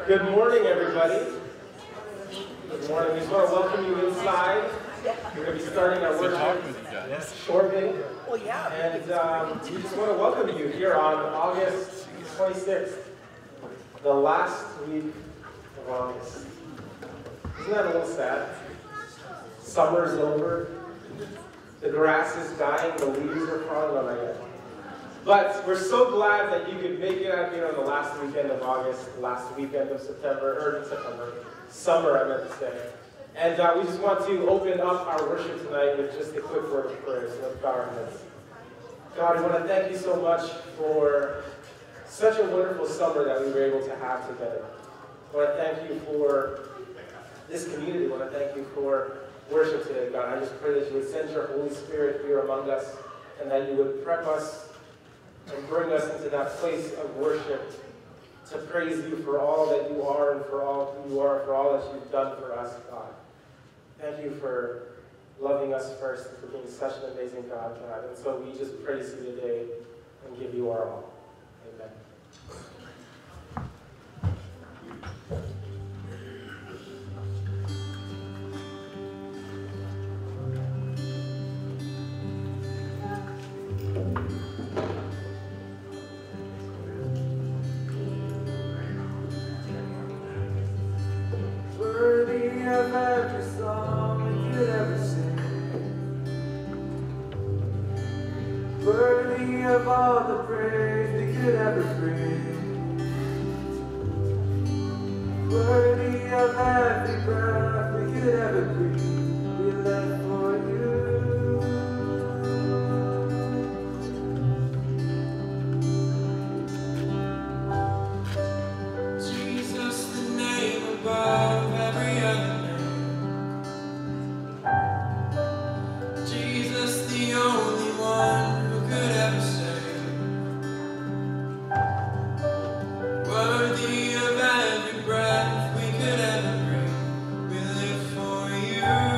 Good morning, everybody. Good morning. We just want to welcome you inside. We're going to be starting our worship shortly. And we just want to welcome you here on August 26th, the last week of August. Isn't that a little sad? Summer's over. The grass is dying. The leaves are falling on my head. But we're so glad that you could make it out here on the last weekend of August, last weekend of summer, I meant to say. And we just want to open up our worship tonight with just a quick word of prayer. So let's bow our heads. God, we want to thank you so much for such a wonderful summer that we were able to have together. I want to thank you for this community. I want to thank you for worship today, God. I just pray that you would send your Holy Spirit here among us and that you would prep us and bring us into that place of worship to praise you for all that you are and for all who you are, for all that you've done for us, God. Thank you for loving us first and for being such an amazing God. And so we just praise you today and give you our all. Amen. Of every song we could ever sing, worthy of all the praise we could ever bring, worthy of every breath we could ever breathe, we live for you. Jesus, the name above every other. The only one who could ever save, worthy of every breath we could ever breathe, we live for you.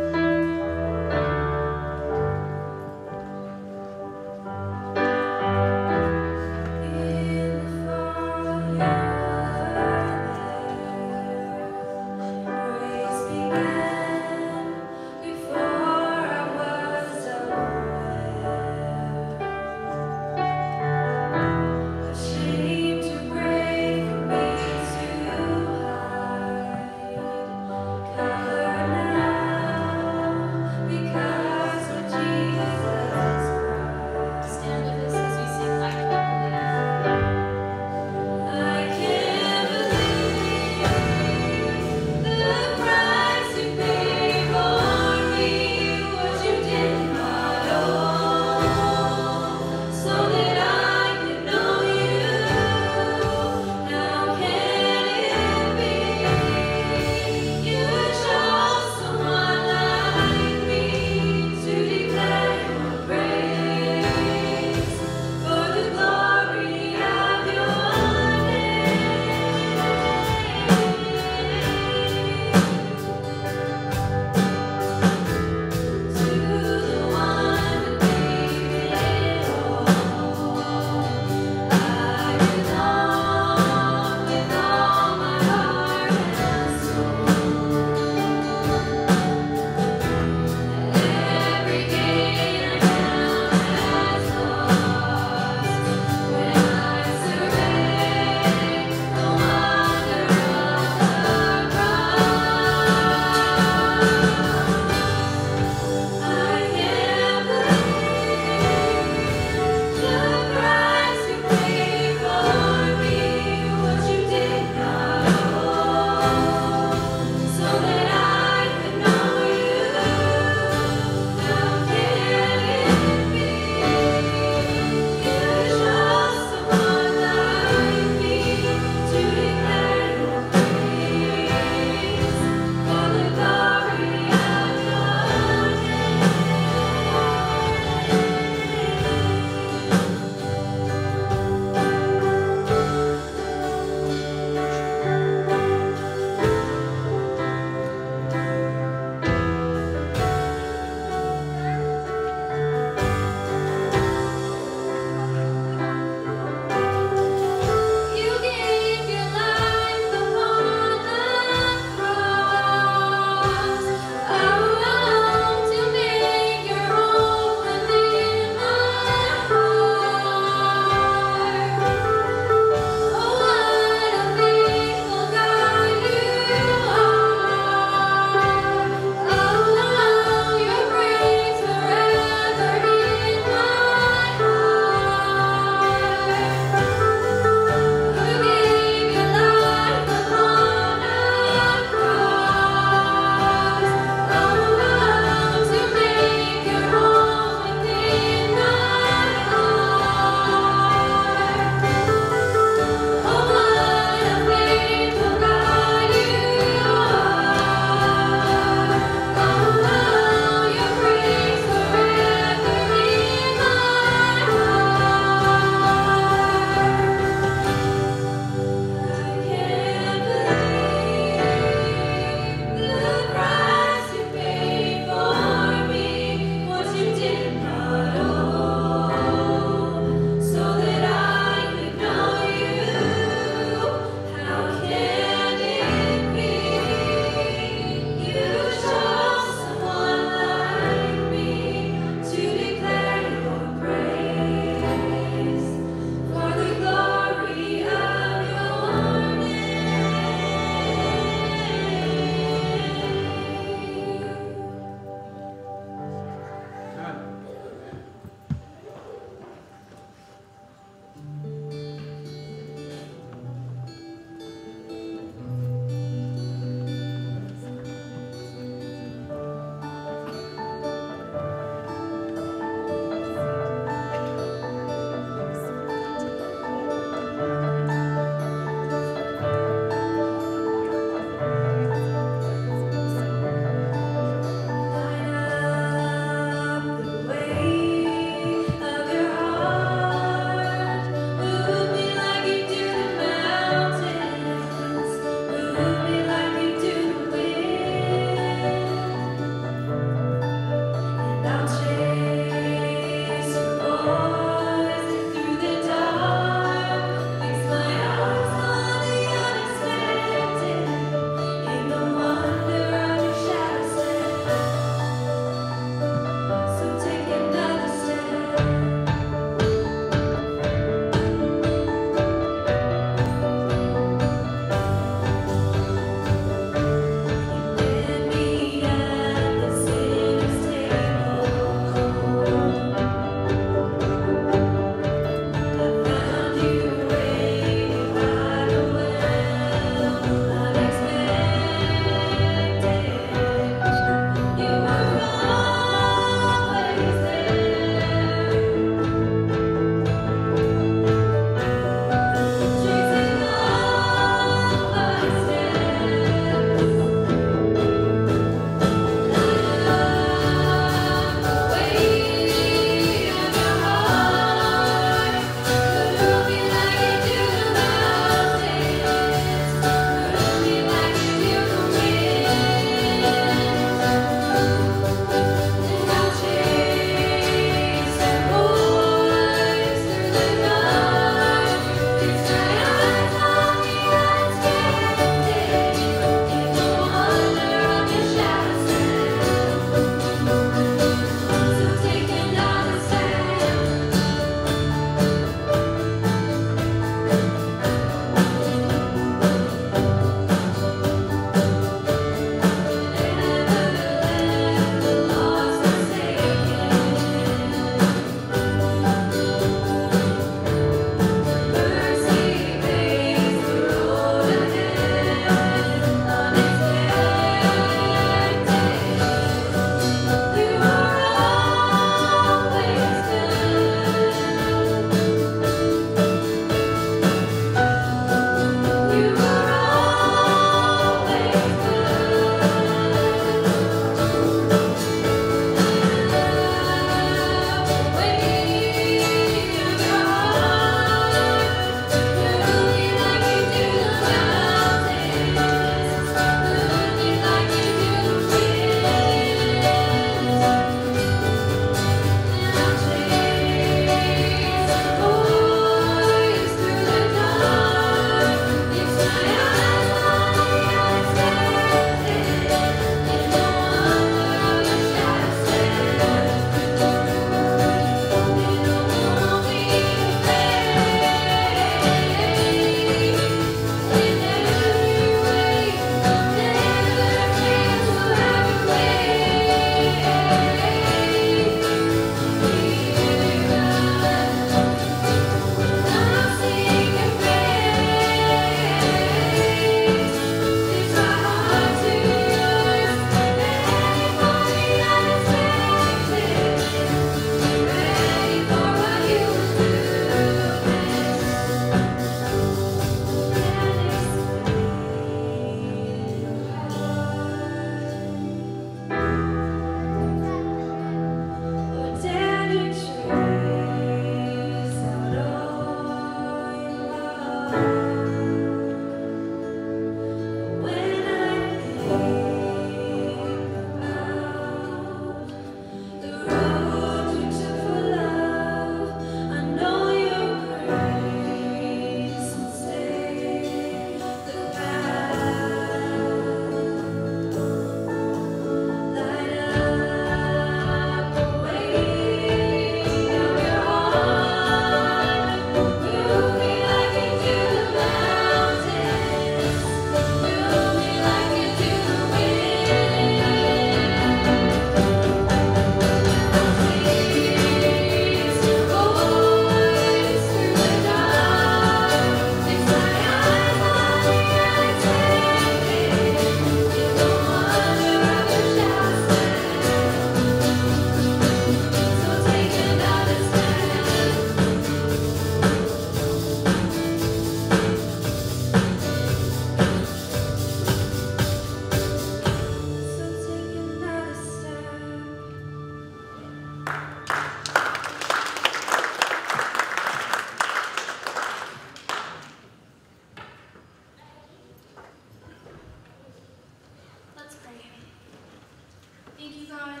Thank you, God,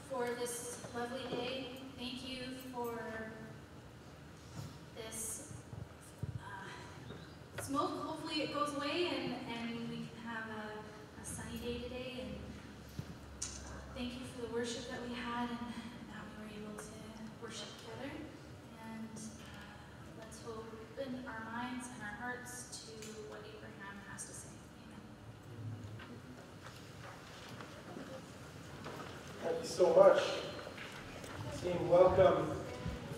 for this lovely day. Thank you for this smoke. Hopefully it goes away and we can have a sunny day today. And thank you for the worship that we had and that we were able to worship together. And let's open our minds and our hearts to what Abraham has to say. Thank you so much. Team, welcome.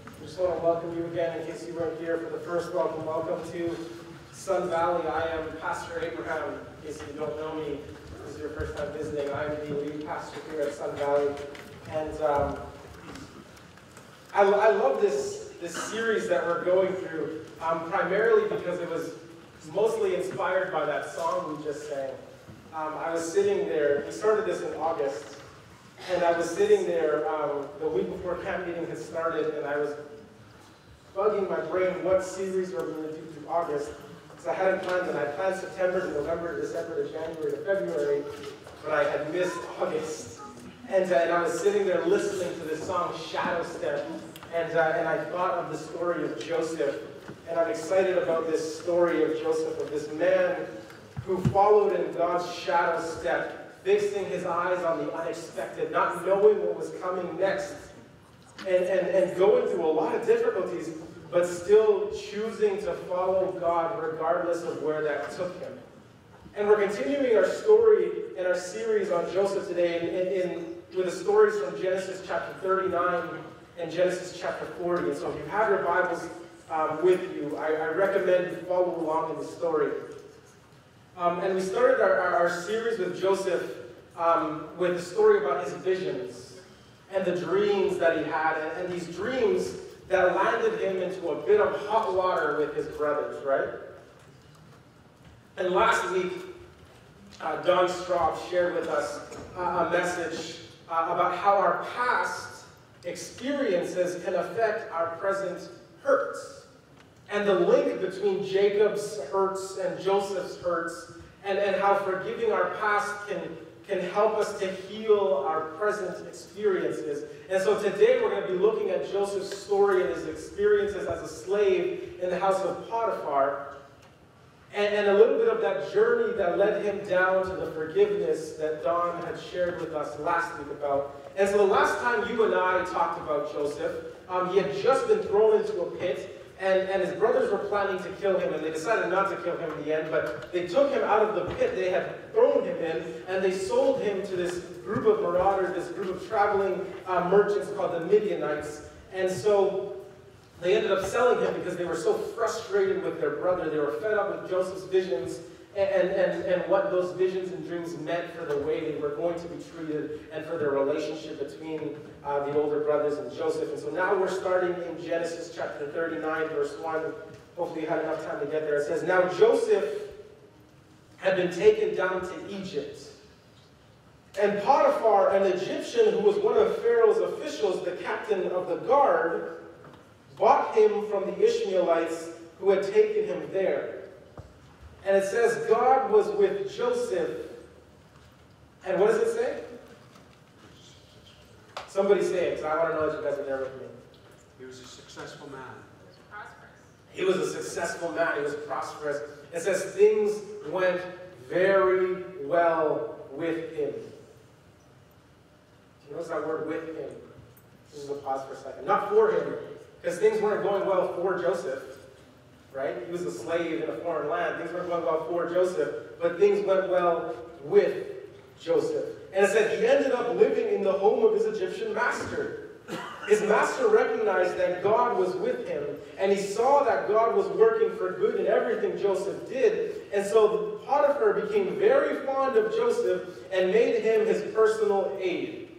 I just want to welcome you again in case you weren't here for the first welcome. Welcome to Sun Valley. I am Pastor Abraham. In case you don't know me, this is your first time visiting. I am the lead pastor here at Sun Valley. And I love this series that we're going through, primarily because it was mostly inspired by that song we just sang. I was sitting there, we started this in August, and I was sitting there the week before camp meeting had started, and I was bugging my brain what series we're going to do through August. Because I hadn't planned it. I planned September to November to December to January to February, but I had missed August. And I was sitting there listening to this song, Shadow Step, and I thought of the story of Joseph. And I'm excited about this story of Joseph, of this man who followed in God's shadow step, fixing his eyes on the unexpected, not knowing what was coming next, and going through a lot of difficulties, but still choosing to follow God regardless of where that took him. And we're continuing our story in our series on Joseph today with the stories from Genesis chapter 39 and Genesis chapter 40. And so if you have your Bibles with you, I recommend you follow along in the story. And we started our series with Joseph with the story about his visions and the dreams that he had, and these dreams that landed him into a bit of hot water with his brothers, right? And last week, Don Straub shared with us a message about how our past experiences can affect our present hurts, and the link between Jacob's hurts and Joseph's hurts, and how forgiving our past can help us to heal our present experiences. And so today we're going to be looking at Joseph's story and his experiences as a slave in the house of Potiphar, and a little bit of that journey that led him down to the forgiveness that Don had shared with us last week about. And so the last time you and I talked about Joseph, he had just been thrown into a pit, and his brothers were planning to kill him, and they decided not to kill him in the end, but they took him out of the pit they had thrown him in, and they sold him to this group of marauders, this group of traveling merchants called the Midianites. And so they ended up selling him because they were so frustrated with their brother. They were fed up with Joseph's visions and what those visions and dreams meant for the way they were going to be treated and for their relationship between the older brothers and Joseph. And so now we're starting in Genesis chapter 39, verse 1. Hopefully you had enough time to get there. It says, "Now Joseph had been taken down to Egypt. And Potiphar, an Egyptian who was one of Pharaoh's officials, the captain of the guard, bought him from the Ishmaelites who had taken him there. And it says, God was with Joseph." And what does it say? Somebody say it, because I want to know that you guys are there with me. He was a successful man. He was a successful man. He was prosperous. It says things went very well with him. Do you notice that word, with him? Just a pause for a second. Not for him, because things weren't going well for Joseph. Right? He was a slave in a foreign land. Things weren't going well for Joseph, but things went well with Joseph. And it said he ended up living in the home of his Egyptian master. His master recognized that God was with him, and he saw that God was working for good in everything Joseph did. And so Potiphar became very fond of Joseph and made him his personal aide.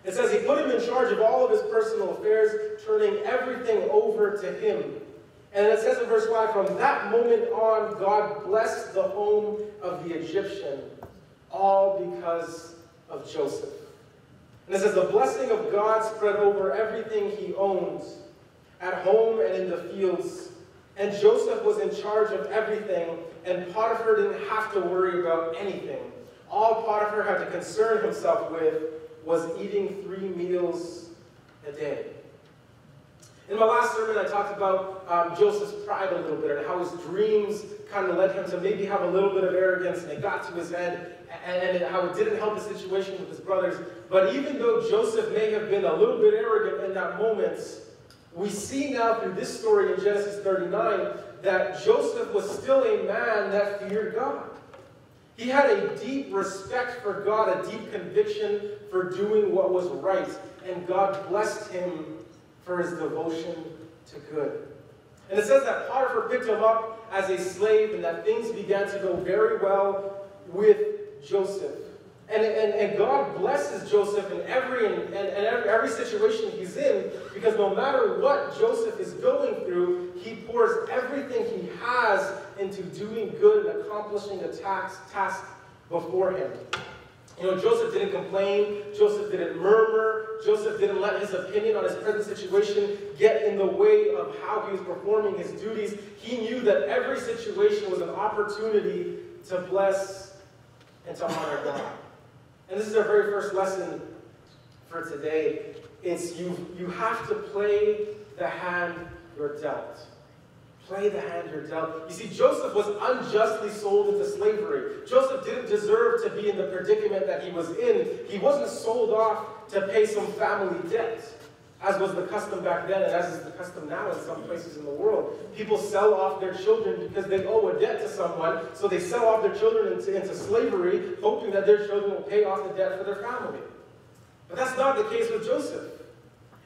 It says he put him in charge of all of his personal affairs, turning everything over to him. And it says in verse 5, from that moment on, God blessed the home of the Egyptian, all because of Joseph. And it says the blessing of God spread over everything he owned, at home and in the fields. And Joseph was in charge of everything, and Potiphar didn't have to worry about anything. all Potiphar had to concern himself with was eating 3 meals a day. In my last sermon, I talked about Joseph's pride a little bit and how his dreams kind of led him to maybe have a little bit of arrogance, and it got to his head, and how it didn't help the situation with his brothers. But even though Joseph may have been a little bit arrogant in that moment, we see now through this story in Genesis 39 that Joseph was still a man that feared God. He had a deep respect for God, a deep conviction for doing what was right, and God blessed him for his devotion to good. And it says that Potiphar picked him up as a slave, and that things began to go very well with Joseph. And God blesses Joseph in every situation he's in, because no matter what Joseph is going through, he pours everything he has into doing good and accomplishing a task before him. You know, Joseph didn't complain. Joseph didn't murmur. Joseph didn't let his opinion on his present situation get in the way of how he was performing his duties. He knew that every situation was an opportunity to bless and to honor God. And this is our very first lesson for today. It's you have to play the hand you're dealt. Play the hand you're dealt. You see, Joseph was unjustly sold into slavery. Joseph didn't deserve to be in the predicament that he was in. He wasn't sold off to pay some family debt, as was the custom back then, and as is the custom now in some places in the world. People sell off their children because they owe a debt to someone, so they sell off their children into slavery, hoping that their children will pay off the debt for their family. But that's not the case with Joseph.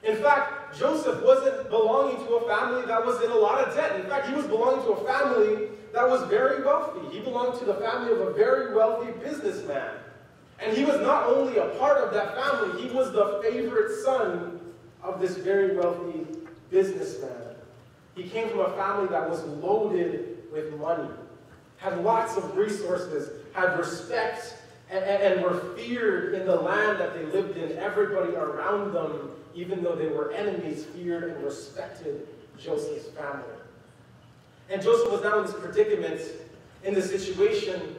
In fact, Joseph wasn't belonging to a family that was in a lot of debt. In fact, he was belonging to a family that was very wealthy. He belonged to the family of a very wealthy businessman. And he was not only a part of that family, he was the favorite son of this very wealthy businessman. He came from a family that was loaded with money, had lots of resources, had respect, and were feared in the land that they lived in. Everybody around them, even though they were enemies, feared and respected Joseph's family. And Joseph was now in this predicament, in this situation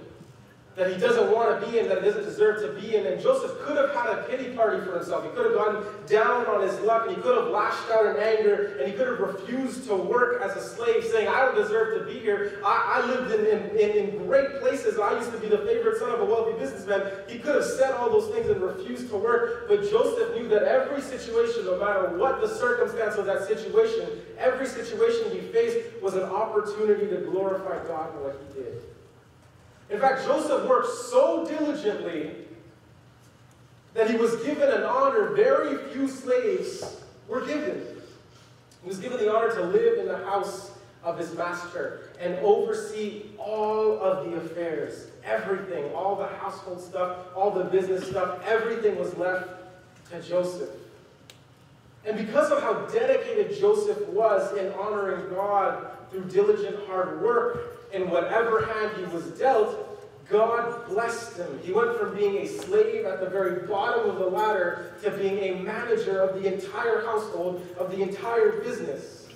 that he doesn't want to be in, that he doesn't deserve to be in. And Joseph could have had a pity party for himself. He could have gone down on his luck, and he could have lashed out in anger, and he could have refused to work as a slave, saying, I don't deserve to be here. I lived in great places. I used to be the favorite son of a wealthy businessman. He could have said all those things and refused to work, but Joseph knew that every situation, no matter what the circumstance of that situation, every situation he faced was an opportunity to glorify God in what he did. In fact, Joseph worked so diligently that he was given an honor very few slaves were given. He was given the honor to live in the house of his master and oversee all of the affairs, everything, all the household stuff, all the business stuff, everything was left to Joseph. And because of how dedicated Joseph was in honoring God through diligent hard work, in whatever hand he was dealt, God blessed him. He went from being a slave at the very bottom of the ladder to being a manager of the entire household, of the entire business.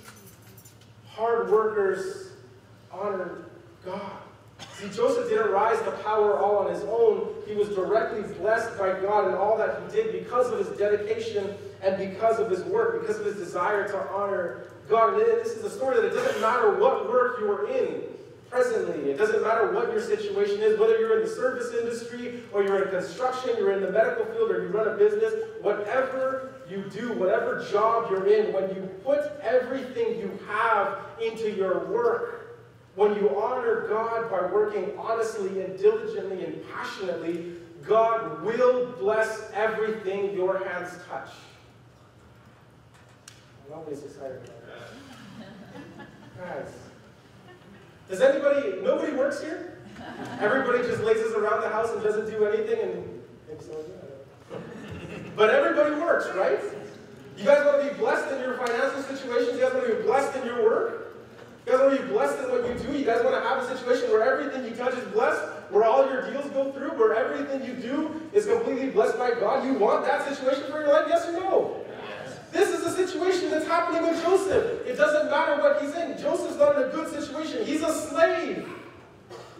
Hard workers honored God. See, Joseph didn't rise to power all on his own. He was directly blessed by God in all that he did because of his dedication and because of his work, because of his desire to honor God. And this is a story that it doesn't matter what work you are in presently. It doesn't matter what your situation is, whether you're in the service industry or you're in construction, you're in the medical field, or you run a business, whatever you do, whatever job you're in, when you put everything you have into your work, when you honor God by working honestly and diligently and passionately, God will bless everything your hands touch. Nobody's excited about that. Guys. Does nobody works here? Everybody just lazes around the house and doesn't do anything, and maybe some of you, I don't know. But everybody works, right? You guys want to be blessed in your financial situations? You guys want to be blessed in your work? You guys want to be blessed in what you do? You guys want to have a situation where everything you touch is blessed? Where all your deals go through? Where everything you do is completely blessed by God? You want that situation for your life? Yes or no? This is the situation that's happening with Joseph. It doesn't matter what he's in. Joseph's not in a good situation. He's a slave.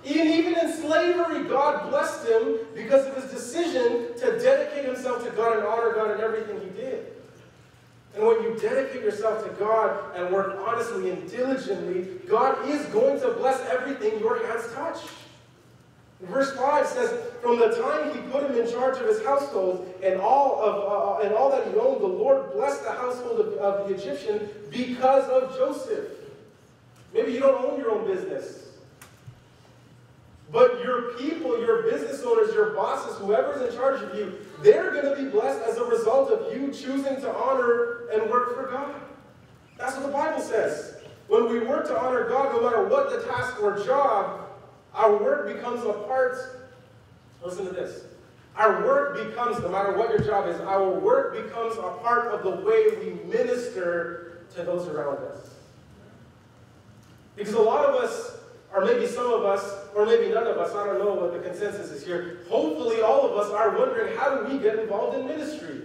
Even in slavery, God blessed him because of his decision to dedicate himself to God and honor God in everything he did. And when you dedicate yourself to God and work honestly and diligently, God is going to bless everything your hands touch. Verse 5 says, from the time he put him in charge of his household and all that he owned, the Lord blessed the household of the Egyptian because of Joseph. Maybe you don't own your own business. But your people, your business owners, your bosses, whoever's in charge of you, they're going to be blessed as a result of you choosing to honor and work for God. That's what the Bible says. When we work to honor God, no matter what the task or job, our work becomes a part. Listen to this. Our work becomes, no matter what your job is, our work becomes a part of the way we minister to those around us. Because a lot of us, or maybe some of us, or maybe none of us, I don't know what the consensus is here. Hopefully all of us are wondering, how do we get involved in ministry?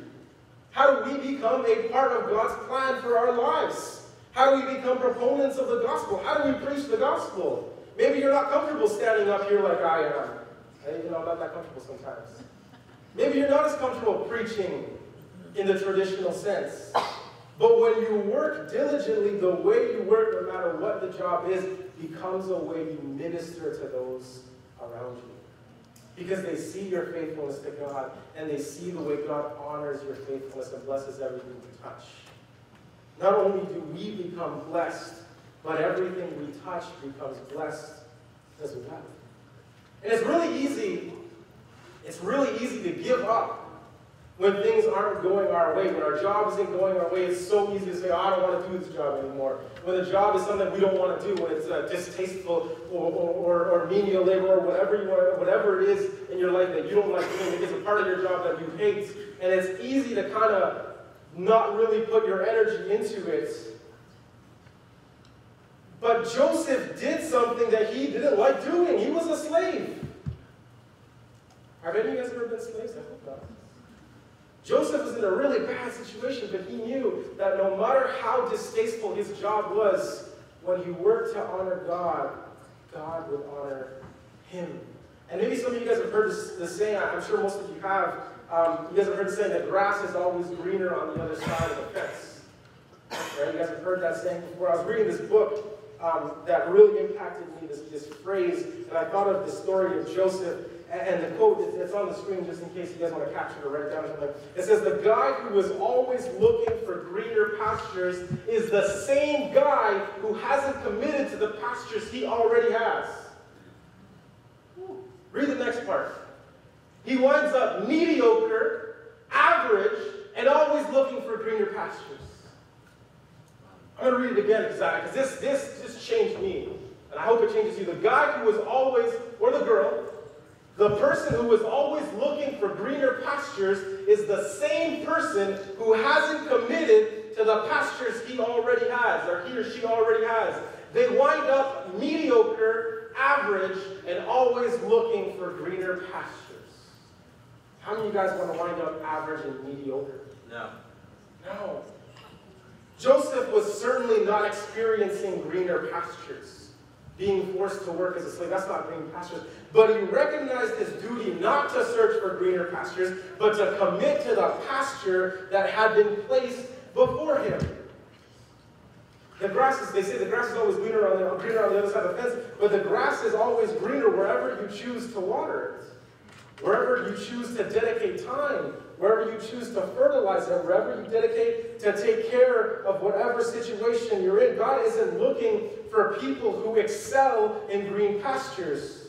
How do we become a part of God's plan for our lives? How do we become proponents of the gospel? How do we preach the gospel? Maybe you're not comfortable standing up here like I am. I'm not that comfortable sometimes. Maybe you're not as comfortable preaching in the traditional sense. But when you work diligently, the way you work, no matter what the job is, becomes a way you minister to those around you. Because they see your faithfulness to God, and they see the way God honors your faithfulness and blesses everything you touch. Not only do we become blessed, but everything we touch becomes blessed as well. And it's really easy to give up when things aren't going our way, when our job isn't going our way. It's so easy to say, oh, I don't want to do this job anymore. When the job is something we don't want to do, when it's distasteful or menial labor or whatever it is in your life that you don't like doing, it's a part of your job that you hate. And it's easy to kind of not really put your energy into it. But Joseph did something that he didn't like doing. He was a slave. Have any of you guys ever been slaves? I hope not. Joseph was in a really bad situation, but he knew that no matter how distasteful his job was, when he worked to honor God, God would honor him. And maybe some of you guys have heard this saying. I'm sure most of you have. You guys have heard the saying that grass is always greener on the other side of the fence. Right? You guys have heard that saying before. I was reading this book that really impacted me, this phrase, and I thought of the story of Joseph. And the quote, it's on the screen just in case you guys want to capture it or write it down or something. It says, the guy who is always looking for greener pastures is the same guy who hasn't committed to the pastures he already has. Read the next part. He winds up mediocre, average, and always looking for greener pastures. I'm going to read it again because this just changed me. And I hope it changes you. The guy who is always, or the girl, the person who is always looking for greener pastures is the same person who hasn't committed to the pastures he already has, or he or she already has. They wind up mediocre, average, and always looking for greener pastures. How many of you guys want to wind up average and mediocre? No. No. Joseph was certainly not experiencing greener pastures, being forced to work as a slave. That's not green pastures. But he recognized his duty not to search for greener pastures, but to commit to the pasture that had been placed before him. They say the grass is always greener on the other side of the fence, but the grass is always greener wherever you choose to water it. Wherever you choose to dedicate time, wherever you choose to fertilize it, wherever you dedicate to take care of whatever situation you're in. God isn't looking for people who excel in green pastures.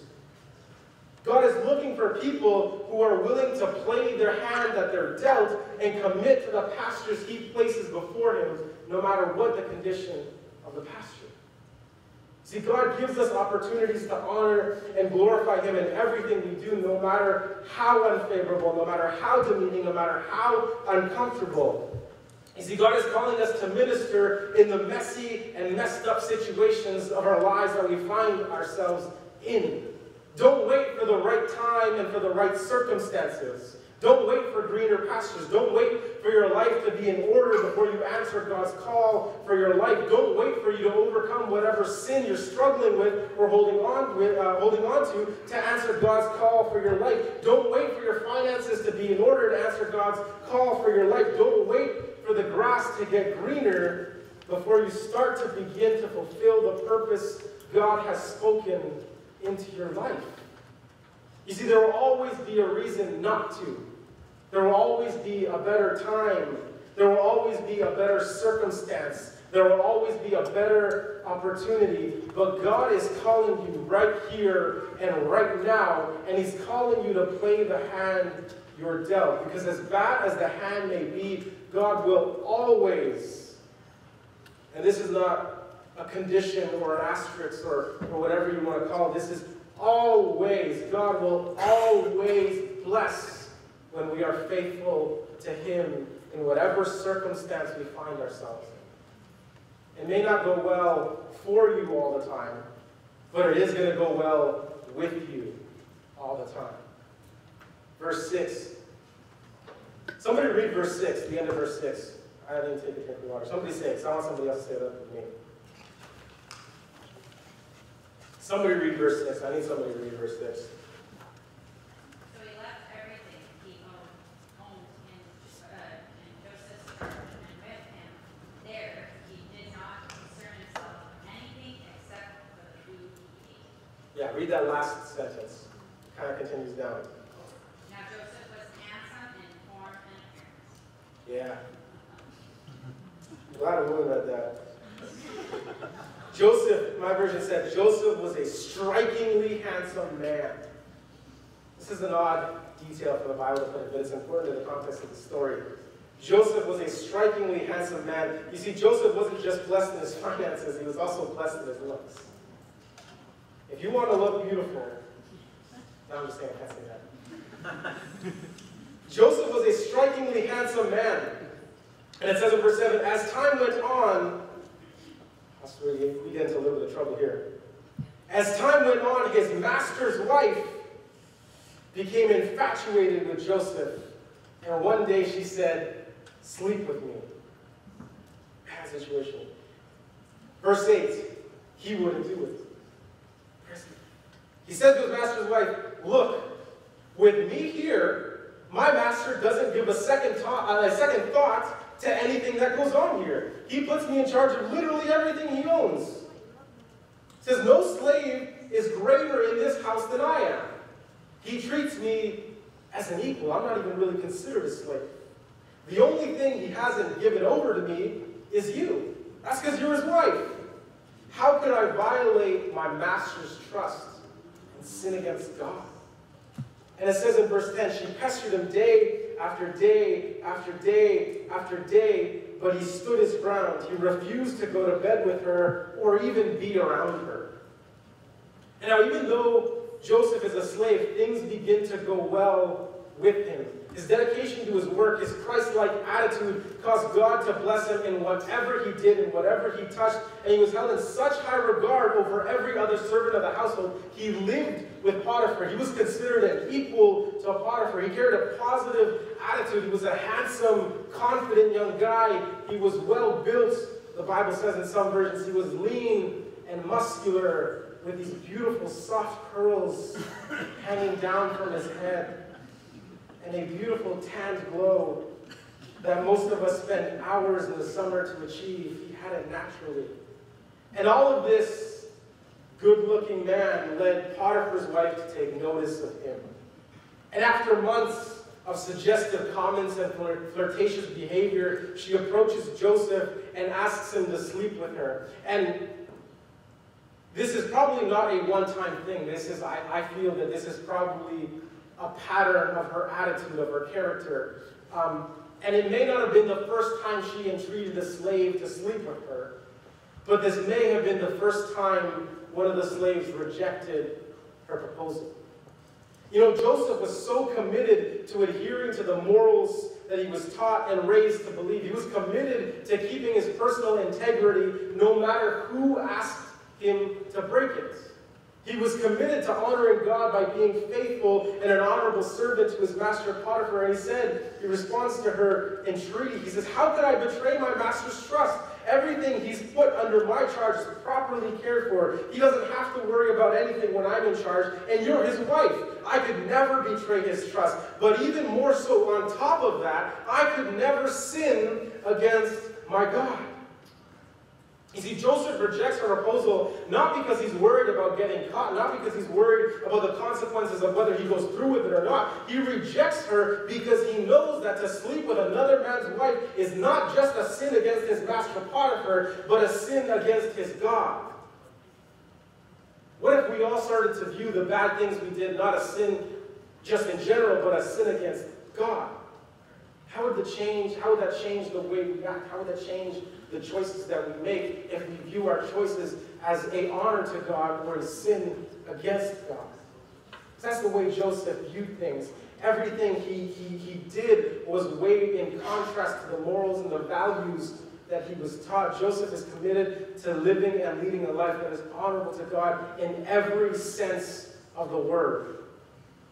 God is looking for people who are willing to play their hand that they're dealt and commit to the pastures he places before him, no matter what the condition of the pasture. See, God gives us opportunities to honor and glorify him in everything we do, no matter how unfavorable, no matter how demeaning, no matter how uncomfortable. You see, God is calling us to minister in the messy and messed up situations of our lives that we find ourselves in. Don't wait for the right time and for the right circumstances. Don't wait for greener pastures. Don't wait for your life to be in order before you answer God's call for your life. Don't wait for you to overcome whatever sin you're struggling with or holding on to answer God's call for your life. Don't wait for your finances to be in order to answer God's call for your life. Don't wait for the grass to get greener before you start to begin to fulfill the purpose God has spoken into your life. You see, there will always be a reason not to. There will always be a better time. There will always be a better circumstance. There will always be a better opportunity. But God is calling you right here and right now, and He's calling you to play the hand you're dealt. Because as bad as the hand may be, God will always, and this is not a condition or an asterisk or whatever you want to call it, this is always, God will always bless when we are faithful to Him in whatever circumstance we find ourselves in. It may not go well for you all the time, but it is going to go well with you all the time. Verse 6. Somebody read verse 6, the end of verse 6. I didn't take a drink of water. Somebody say it. I want somebody else to say that with me. Somebody read verse 6. I need somebody to read verse 6. So he left everything he owned in Joseph's church, and with him there he did not concern himself with anything except for the food he ate. Yeah, read that last sentence. Kind of continues down. Now Joseph was handsome in form and appearance. Yeah. I'm glad a woman read that. Joseph, my version said, Joseph was a strikingly handsome man. This is an odd detail for the Bible to put, but it's important in the context of the story. Joseph was a strikingly handsome man. You see, Joseph wasn't just blessed in his finances, he was also blessed in his looks. If you want to look beautiful, no, I'm just saying, I can't say that. Joseph was a strikingly handsome man. And it says in verse 7, as time went on, that's where we get into a little bit of trouble here. As time went on, his master's wife became infatuated with Joseph. And one day she said, sleep with me. Bad situation. Verse 8, he wouldn't do it. He said to his master's wife, look, with me here, my master doesn't give a second thought to anything that goes on here. He puts me in charge of literally everything he owns. It says, no slave is greater in this house than I am. He treats me as an equal. I'm not even really considered a slave. The only thing he hasn't given over to me is you. That's because you're his wife. How could I violate my master's trust and sin against God? And it says in verse 10, she pestered him day after day after day after day, but he stood his ground. He refused to go to bed with her or even be around her. And now, even though Joseph is a slave, things begin to go well with him. His dedication to his work, his Christ-like attitude caused God to bless him in whatever he did and whatever he touched. And he was held in such high regard over every other servant of the household. He lived with Potiphar. He was considered an equal to Potiphar. He carried a positive attitude. He was a handsome, confident young guy. He was well built. The Bible says in some versions he was lean and muscular with these beautiful soft curls hanging down from his head. And a beautiful tanned glow that most of us spend hours in the summer to achieve. He had it naturally. And all of this good-looking man led Potiphar's wife to take notice of him. And after months of suggestive comments and flirtatious behavior, she approaches Joseph and asks him to sleep with her. And this is probably not a one-time thing. I feel that this is probably a pattern of her attitude, of her character. And it may not have been the first time she entreated a slave to sleep with her, but this may have been the first time one of the slaves rejected her proposal. You know, Joseph was so committed to adhering to the morals that he was taught and raised to believe. He was committed to keeping his personal integrity no matter who asked him to break it. He was committed to honoring God by being faithful and an honorable servant to his master Potiphar. And he said, in response to her entreaty, he says, "How could I betray my master's trust? Everything he's put under my charge is properly cared for. He doesn't have to worry about anything when I'm in charge, and you're his wife. I could never betray his trust. But even more so on top of that, I could never sin against my God." You see, Joseph rejects her proposal not because he's worried about getting caught, not because he's worried about the consequences of whether he goes through with it or not. He rejects her because he knows that to sleep with another man's wife is not just a sin against his master Potiphar, but a sin against his God. What if we all started to view the bad things we did not a sin just in general, but a sin against God? How would that change the way we act? How would that change the choices that we make if we view our choices as an honor to God or a sin against God? That's the way Joseph viewed things. Everything he did was weighed in contrast to the morals and the values that he was taught. Joseph is committed to living and leading a life that is honorable to God in every sense of the word.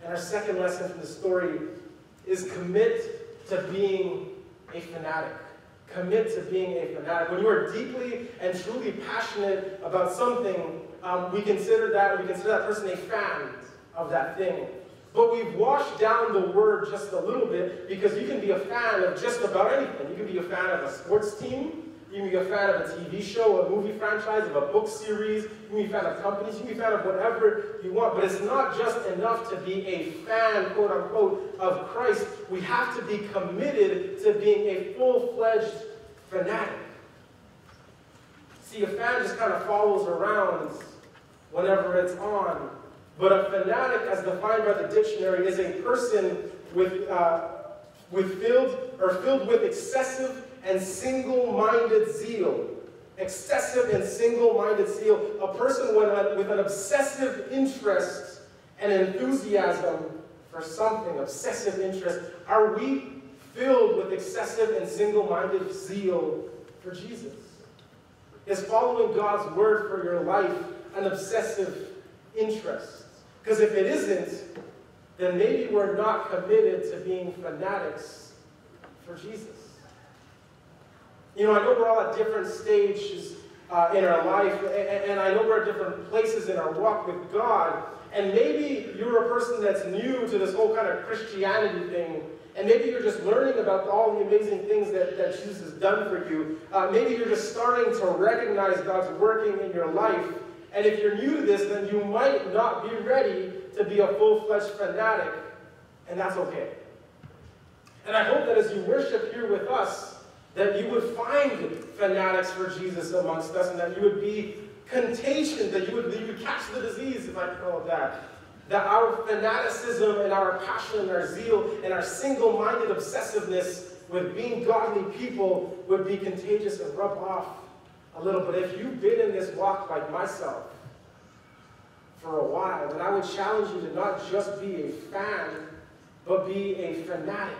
And our second lesson from the story is commit to being a fanatic. Commit to being a fanatic. When you are deeply and truly passionate about something, we consider that person a fan of that thing. But we've washed down the word just a little bit because you can be a fan of just about anything. You can be a fan of a sports team. You can be a fan of a TV show, a movie franchise, of a book series. You can be a fan of companies. You can be a fan of whatever you want. But it's not just enough to be a fan, quote unquote, of Christ. We have to be committed to being a full-fledged fanatic. See, a fan just kind of follows around whenever it's on. But a fanatic, as defined by the dictionary, is a person filled with excessive and single-minded zeal. Excessive and single-minded zeal. A person with an obsessive interest and enthusiasm for something. Obsessive interest. Are we filled with excessive and single-minded zeal for Jesus? Is following God's word for your life an obsessive interest? Because if it isn't, then maybe we're not committed to being fanatics for Jesus. You know, I know we're all at different stages in our life, and I know we're at different places in our walk with God, and maybe you're a person that's new to this whole kind of Christianity thing, and maybe you're just learning about all the amazing things that Jesus has done for you. Maybe you're just starting to recognize God's working in your life, and if you're new to this, then you might not be ready to be a full-fledged fanatic, and that's okay. And I hope that as you worship here with us, that you would find fanatics for Jesus amongst us, and that you would be contagious, that you would catch the disease, if I can call it that. That our fanaticism and our passion and our zeal and our single-minded obsessiveness with being godly people would be contagious and rub off a little. But if you've been in this walk like myself for a while, then I would challenge you to not just be a fan, but be a fanatic,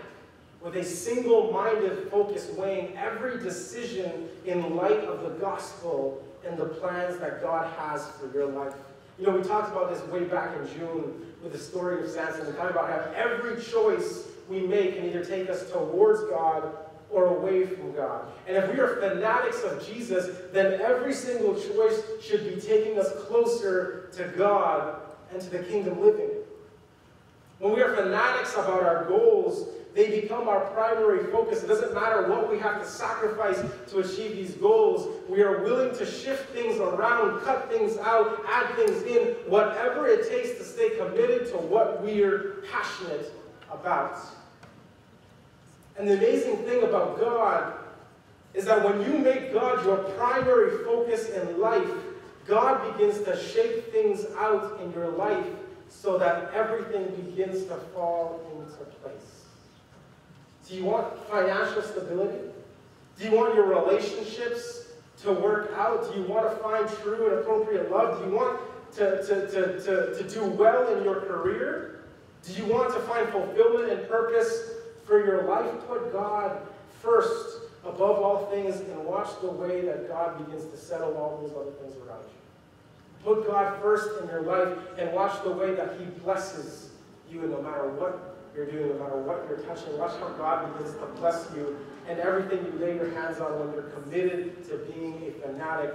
with a single-minded focus, weighing every decision in light of the gospel and the plans that God has for your life. You know, we talked about this way back in June with the story of Samson. We talked about how every choice we make can either take us towards God or away from God. And if we are fanatics of Jesus, then every single choice should be taking us closer to God and to the kingdom living. When we are fanatics about our goals, they become our primary focus. It doesn't matter what we have to sacrifice to achieve these goals. We are willing to shift things around, cut things out, add things in, whatever it takes to stay committed to what we're passionate about. And the amazing thing about God is that when you make God your primary focus in life, God begins to shape things out in your life so that everything begins to fall into place. Do you want financial stability? Do you want your relationships to work out? Do you want to find true and appropriate love? Do you want to do well in your career? Do you want to find fulfillment and purpose for your life? Put God first above all things and watch the way that God begins to settle all those other things around you. Put God first in your life and watch the way that he blesses you no matter what you're doing, no matter what you're touching. Watch how God begins to bless you and everything you lay your hands on when you're committed to being a fanatic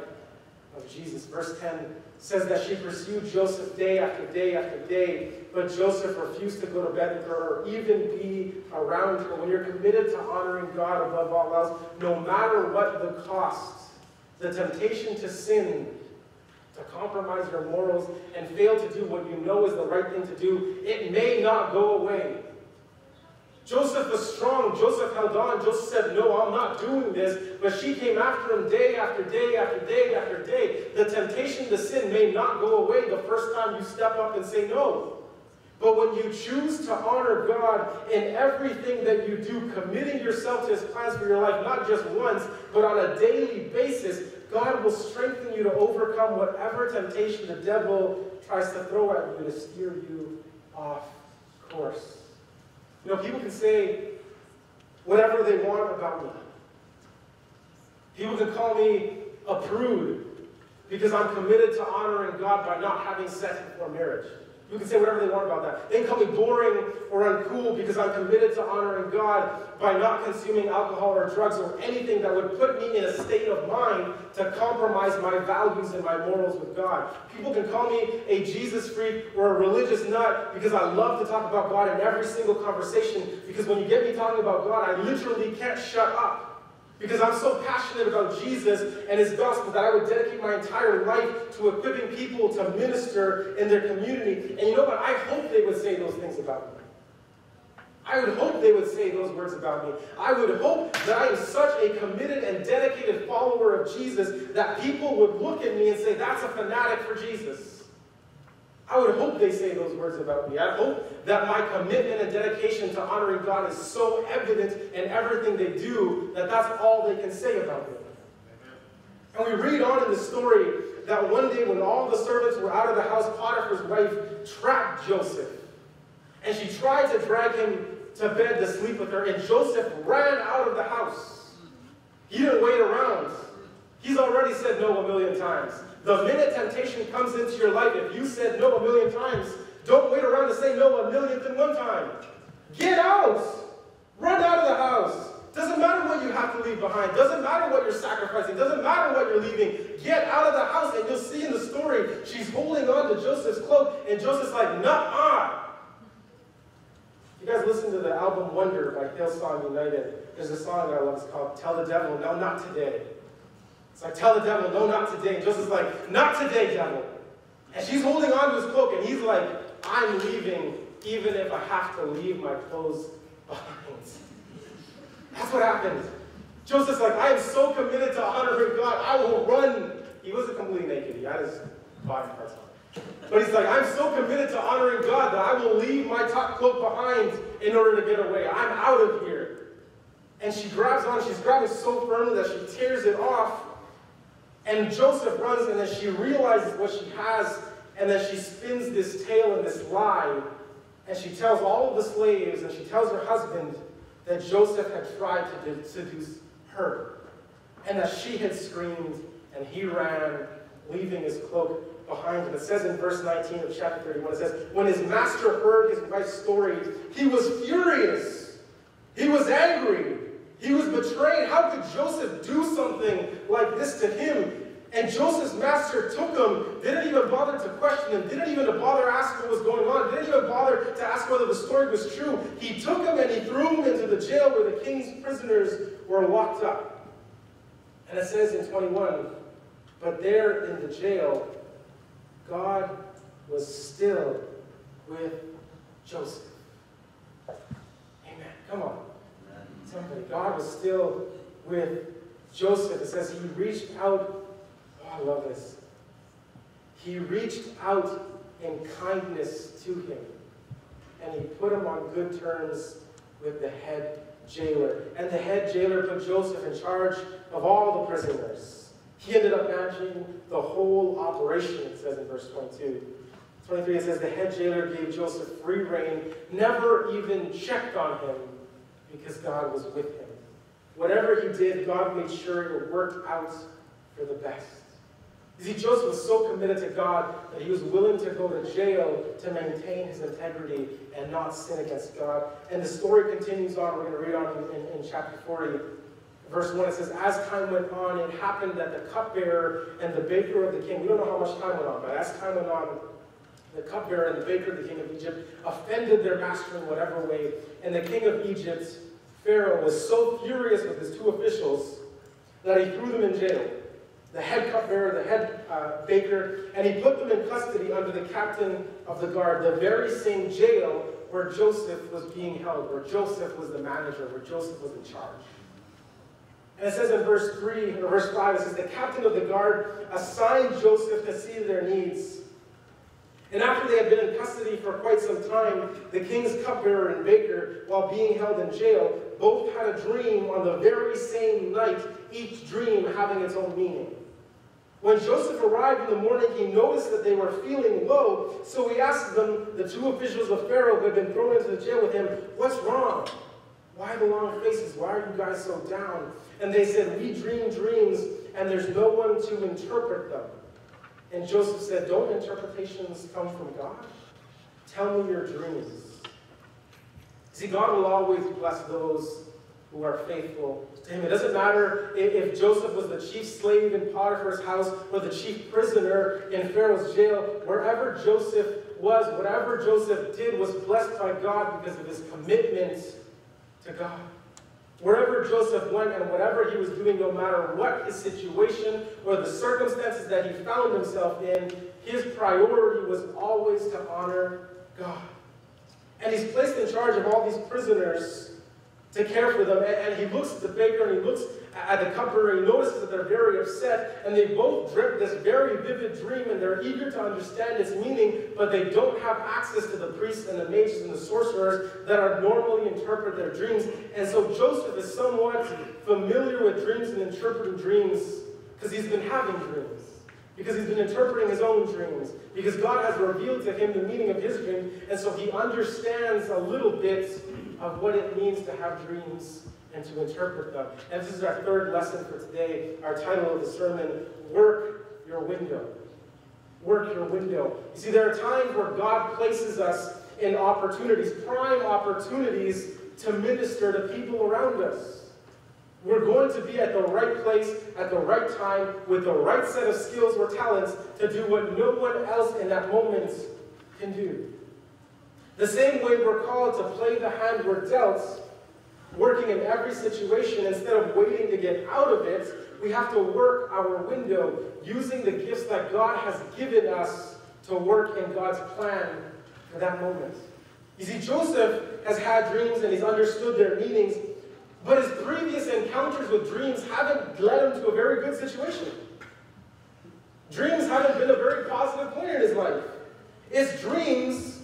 of Jesus. Verse 10 says that she pursued Joseph day after day after day, but Joseph refused to go to bed with her or even be around her. When you're committed to honoring God above all else, no matter what the cost, the temptation to sin, to compromise your morals and fail to do what you know is the right thing to do, it may not go away. Joseph was strong. Joseph held on. Joseph said, no, I'm not doing this. But she came after him day after day after day after day. The temptation to sin may not go away the first time you step up and say no. But when you choose to honor God in everything that you do, committing yourself to his plans for your life, not just once, but on a daily basis, God will strengthen you to overcome whatever temptation the devil tries to throw at you to steer you off course. You know, people can say whatever they want about me. People can call me a prude because I'm committed to honoring God by not having sex before marriage. You can say whatever they want about that. They can call me boring or uncool because I'm committed to honoring God by not consuming alcohol or drugs or anything that would put me in a state of mind to compromise my values and my morals with God. People can call me a Jesus freak or a religious nut because I love to talk about God in every single conversation, because when you get me talking about God, I literally can't shut up. Because I'm so passionate about Jesus and his gospel that I would dedicate my entire life to equipping people to minister in their community. And you know what? I hope they would say those things about me. I would hope they would say those words about me. I would hope that I am such a committed and dedicated follower of Jesus that people would look at me and say, that's a fanatic for Jesus. I would hope they say those words about me. I hope that my commitment and dedication to honoring God is so evident in everything they do that that's all they can say about me. And we read on in the story that one day when all the servants were out of the house, Potiphar's wife trapped Joseph. And she tried to drag him to bed to sleep with her, and Joseph ran out of the house. He didn't wait around. He's already said no 1,000,000 times. The minute temptation comes into your life, if you said no 1,000,000 times, don't wait around to say no 1,000,000th and one time. Get out! Run out of the house. Doesn't matter what you have to leave behind. Doesn't matter what you're sacrificing. Doesn't matter what you're leaving. Get out of the house. And you'll see in the story, she's holding on to Joseph's cloak, and Joseph's like, nuh-uh. You guys listen to the album Wonder by Hillsong United. There's a song that I love. It's called Tell the Devil, No, Not Today. It's like, tell the devil, no, not today. And Joseph's like, not today, devil. And she's holding on to his cloak, and he's like, I'm leaving, even if I have to leave my clothes behind. That's what happened. Joseph's like, I am so committed to honoring God, I will run. He wasn't completely naked. He had his body parts on. But he's like, I'm so committed to honoring God that I will leave my top cloak behind in order to get away. I'm out of here. And she grabs on. She's grabbing so firmly that she tears it off. And Joseph runs, and then she realizes what she has, and then she spins this tale and this lie, and she tells all of the slaves, and she tells her husband that Joseph had tried to seduce her, and that she had screamed, and he ran, leaving his cloak behind him. It says in verse 19 of chapter 31, it says, when his master heard his wife's story, he was furious. He was angry. He was betrayed. How could Joseph do something like this to him? And Joseph's master took him, didn't even bother to question him, didn't even bother ask what was going on, didn't even bother to ask whether the story was true. He took him and he threw him into the jail where the king's prisoners were locked up. And it says in 21, but there in the jail, God was still with Joseph. Amen. Come on. Somebody. God was still with Joseph. It says he reached out. Oh, I love this. He reached out in kindness to him, and he put him on good terms with the head jailer. And the head jailer put Joseph in charge of all the prisoners. He ended up managing the whole operation, it says in verse 22. 23, it says the head jailer gave Joseph free rein, never even checked on him, because God was with him. Whatever he did, God made sure it worked out for the best. You see, Joseph was so committed to God that he was willing to go to jail to maintain his integrity and not sin against God. And the story continues on. We're going to read on in chapter 40. Verse 1, it says, as time went on, it happened that the cupbearer and the baker of the king, we don't know how much time went on, but as time went on, the cupbearer and the baker of the king of Egypt offended their master in whatever way. And the king of Egypt, Pharaoh, was so furious with his two officials that he threw them in jail. The head cupbearer, the head baker, and he put them in custody under the captain of the guard, the very same jail where Joseph was being held, where Joseph was the manager, where Joseph was in charge. And it says in verse 5, it says, the captain of the guard assigned Joseph to see their needs. And after they had been in custody for quite some time, the king's cupbearer and baker, while being held in jail, both had a dream on the very same night, each dream having its own meaning. When Joseph arrived in the morning, he noticed that they were feeling low, so he asked them, the two officials of Pharaoh who had been thrown into the jail with him, what's wrong? Why the long faces? Why are you guys so down? And they said, we dream dreams, and there's no one to interpret them. And Joseph said, don't interpretations come from God? Tell me your dreams. See, God will always bless those who are faithful to him. It doesn't matter if Joseph was the chief slave in Potiphar's house or the chief prisoner in Pharaoh's jail. Wherever Joseph was, whatever Joseph did was blessed by God because of his commitment to God. Wherever Joseph went and whatever he was doing, no matter what his situation or the circumstances that he found himself in, his priority was always to honor God. And he's placed in charge of all these prisoners to care for them. And he looks at the baker and he looks at the cupbearer and he notices that they're very upset. And they both dreamt this very vivid dream and they're eager to understand its meaning, but they don't have access to the priests and the mages and the sorcerers that are normally interpret their dreams. And so Joseph is somewhat familiar with dreams and interpreting dreams because he's been having dreams. Because he's been interpreting his own dreams. Because God has revealed to him the meaning of his dream. And so he understands a little bit of what it means to have dreams and to interpret them. And this is our third lesson for today. Our title of the sermon, Work Your Window. Work your window. You see, there are times where God places us in opportunities, prime opportunities to minister to people around us. We're going to be at the right place, at the right time, with the right set of skills or talents to do what no one else in that moment can do. The same way we're called to play the hand we're dealt, working in every situation instead of waiting to get out of it, we have to work our window using the gifts that God has given us to work in God's plan for that moment. You see, Joseph has had dreams and he's understood their meanings, but his previous encounters with dreams haven't led him to a very good situation. Dreams haven't been a very positive point in his life. It's dreams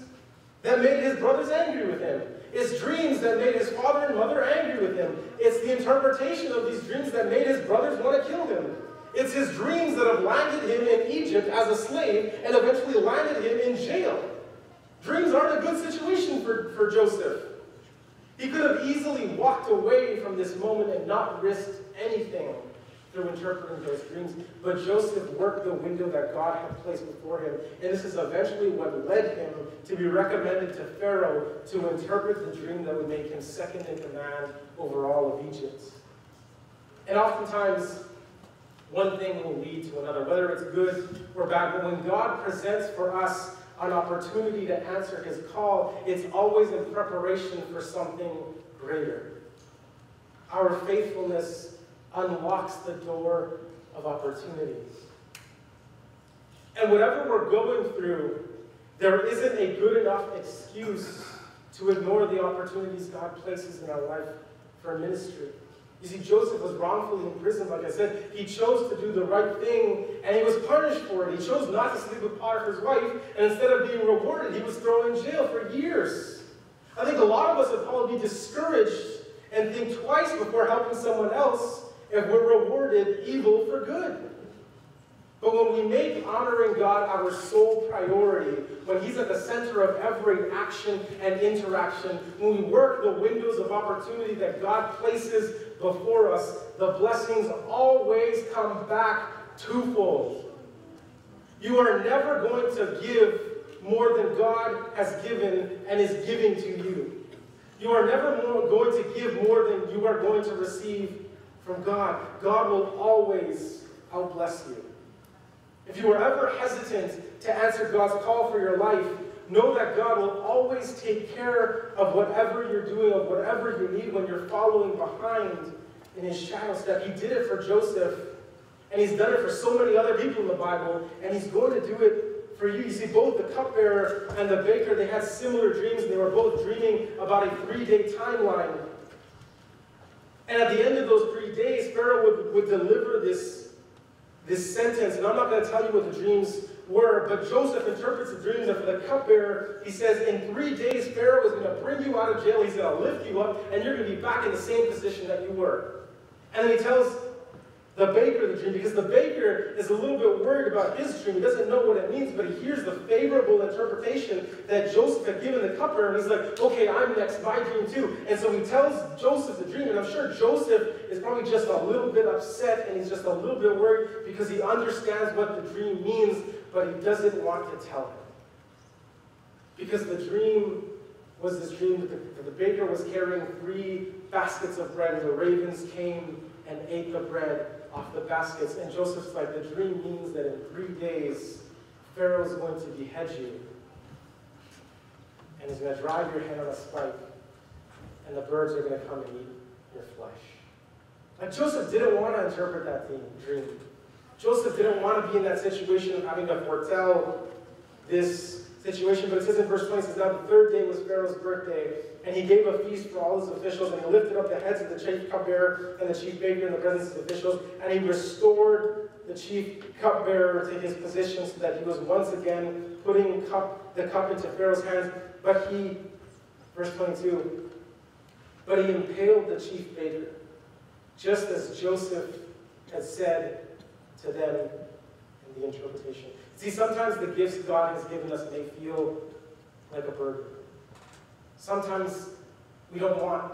that made his brothers angry with him. It's dreams that made his father and mother angry with him. It's the interpretation of these dreams that made his brothers want to kill him. It's his dreams that have landed him in Egypt as a slave and eventually landed him in jail. Dreams aren't a good situation for Joseph. He could have easily walked away from this moment and not risked anything through interpreting those dreams. But Joseph worked the window that God had placed before him. And this is eventually what led him to be recommended to Pharaoh to interpret the dream that would make him second in command over all of Egypt. And oftentimes, one thing will lead to another, whether it's good or bad. But when God presents for us an opportunity to answer his call, it's always in preparation for something greater. Our faithfulness unlocks the door of opportunities. And whatever we're going through, there isn't a good enough excuse to ignore the opportunities God places in our life for ministry. You see, Joseph was wrongfully imprisoned, like I said. He chose to do the right thing, and he was punished for it. He chose not to sleep with Potiphar's wife, and instead of being rewarded, he was thrown in jail for years. I think a lot of us would probably be discouraged and think twice before helping someone else if we're rewarded evil for good. But when we make honoring God our sole priority, when he's at the center of every action and interaction, when we work the windows of opportunity that God places before us, the blessings always come back twofold. You are never going to give more than God has given and is giving to you. You are never going to give more than you are going to receive from God. God will always outbless you. If you are ever hesitant to answer God's call for your life, know that God will always take care of whatever you're doing, of whatever you need when you're following behind in his shadow step. He did it for Joseph, and he's done it for so many other people in the Bible, and he's going to do it for you. You see, both the cupbearer and the baker, they had similar dreams, and they were both dreaming about a 3-day timeline. And at the end of those 3 days, Pharaoh would deliver this sentence, and I'm not going to tell you what the dreams were, but Joseph interprets the dreams, and for the cupbearer, he says, in 3 days, Pharaoh is going to bring you out of jail, he's going to lift you up, and you're going to be back in the same position that you were. And then he tells the baker the dream, because the baker is a little bit worried about his dream. He doesn't know what it means, but he hears the favorable interpretation that Joseph had given the cupbearer, and he's like, okay, I'm next, my dream too. And so he tells Joseph the dream, and I'm sure Joseph is probably just a little bit upset, and he's just a little bit worried because he understands what the dream means, but he doesn't want to tell him. Because the dream was this dream that the baker was carrying 3 baskets of bread, and the ravens came and ate the bread off the baskets. And Joseph's like, the dream means that in 3 days, Pharaoh's going to behead you. And he's going to drive your head on a spike. And the birds are going to come and eat your flesh. Like, Joseph didn't want to interpret that dream. Joseph didn't want to be in that situation of having to foretell this situation. But it says in verse 20, it says, now the 3rd day was Pharaoh's birthday, and he gave a feast for all his officials, and he lifted up the heads of the chief cupbearer and the chief baker in the presence of his officials, and he restored the chief cupbearer to his position so that he was once again putting the cup into Pharaoh's hands. But he, verse 22, but he impaled the chief baker, just as Joseph had said to them in the interpretation. See, sometimes the gifts God has given us may feel like a burden. Sometimes we don't want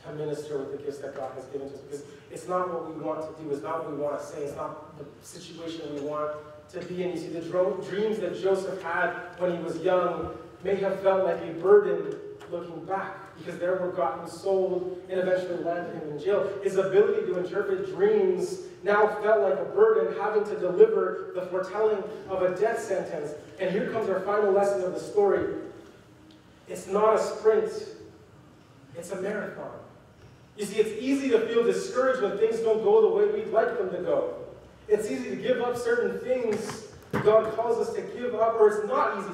to minister with the gifts that God has given to us because it's not what we want to do, it's not what we want to say, it's not the situation we want to be in. You see, the dreams that Joseph had when he was young may have felt like a burden looking back because they were gotten sold and eventually landed him in jail. His ability to interpret dreams now felt like a burden, having to deliver the foretelling of a death sentence. And here comes our final lesson of the story. It's not a sprint, it's a marathon. You see, it's easy to feel discouraged when things don't go the way we'd like them to go. It's easy to give up certain things God calls us to give up, or it's not easy,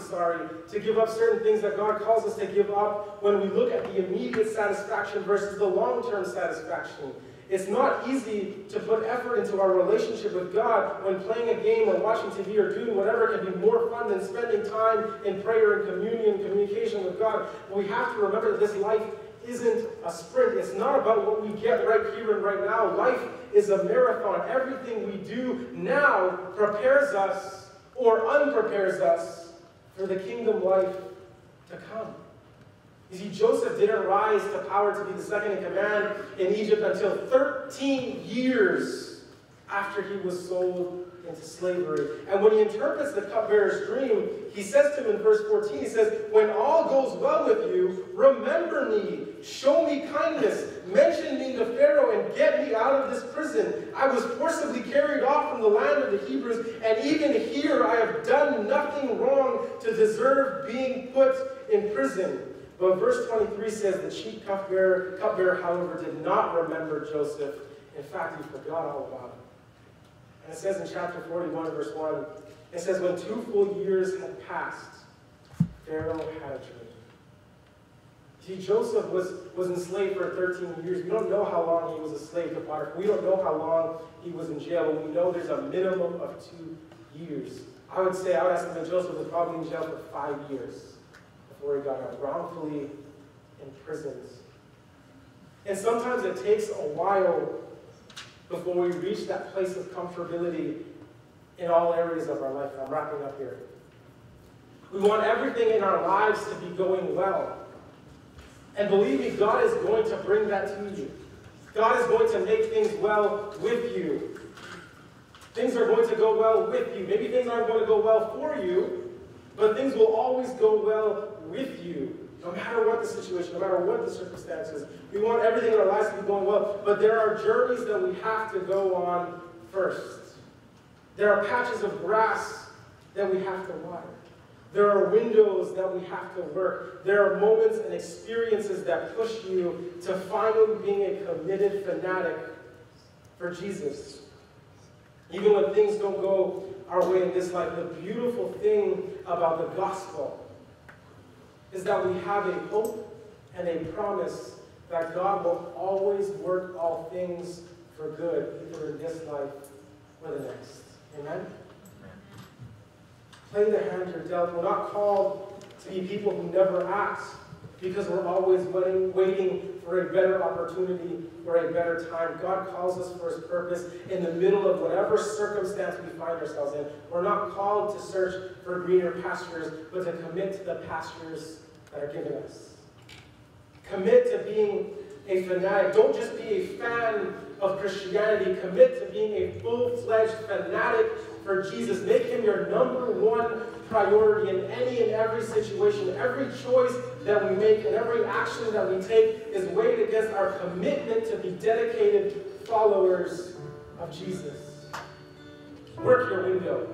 to give up certain things that God calls us to give up when we look at the immediate satisfaction versus the long-term satisfaction. It's not easy to put effort into our relationship with God when playing a game or watching TV or doing whatever can be more fun than spending time in prayer and communion, communication with God. But we have to remember that this life isn't a sprint. It's not about what we get right here and right now. Life is a marathon. Everything we do now prepares us or unprepares us for the kingdom life to come. You see, Joseph didn't rise to power to be the second in command in Egypt until 13 years after he was sold into slavery. And when he interprets the cupbearer's dream, he says to him in verse 14, he says, when all goes well with you, remember me, show me kindness, mention me to Pharaoh and get me out of this prison. I was forcibly carried off from the land of the Hebrews, and even here I have done nothing wrong to deserve being put in prison. But verse 23 says the chief cupbearer, however, did not remember Joseph. In fact, he forgot all about him. And it says in chapter 41, verse 1, it says, when 2 full years had passed, Pharaoh had a dream. See, Joseph was enslaved for 13 years. We don't know how long he was a slave to Potiphar. We don't know how long he was in jail, but we know there's a minimum of 2 years. I would estimate Joseph was probably in jail for 5 years before he got out, wrongfully imprisoned. And sometimes it takes a while before we reach that place of comfortability in all areas of our life. I'm wrapping up here. We want everything in our lives to be going well. And believe me, God is going to bring that to you. God is going to make things well with you. Things are going to go well with you. Maybe things aren't going to go well for you, but things will always go well with you, no matter what the situation, no matter what the circumstances. We want everything in our lives to be going well, but there are journeys that we have to go on first. There are patches of grass that we have to water. There are windows that we have to work. There are moments and experiences that push you to finally being a committed fanatic for Jesus. Even when things don't go our way in this life, the beautiful thing about the gospel is that we have a hope and a promise that God will always work all things for good, either in this life or the next. Amen? Play the hand you're dealt. We're not called to be people who never act because we're always waiting for a better opportunity or a better time. God calls us for his purpose in the middle of whatever circumstance we find ourselves in. We're not called to search for greener pastures, but to commit to the pastures that are given us. Commit to being a fanatic. Don't just be a fan of Christianity. Commit to being a full-fledged fanatic for Jesus. Make him your number one priority in any and every situation. Every choice that we make and every action that we take is weighed against our commitment to be dedicated followers of Jesus. Work your window.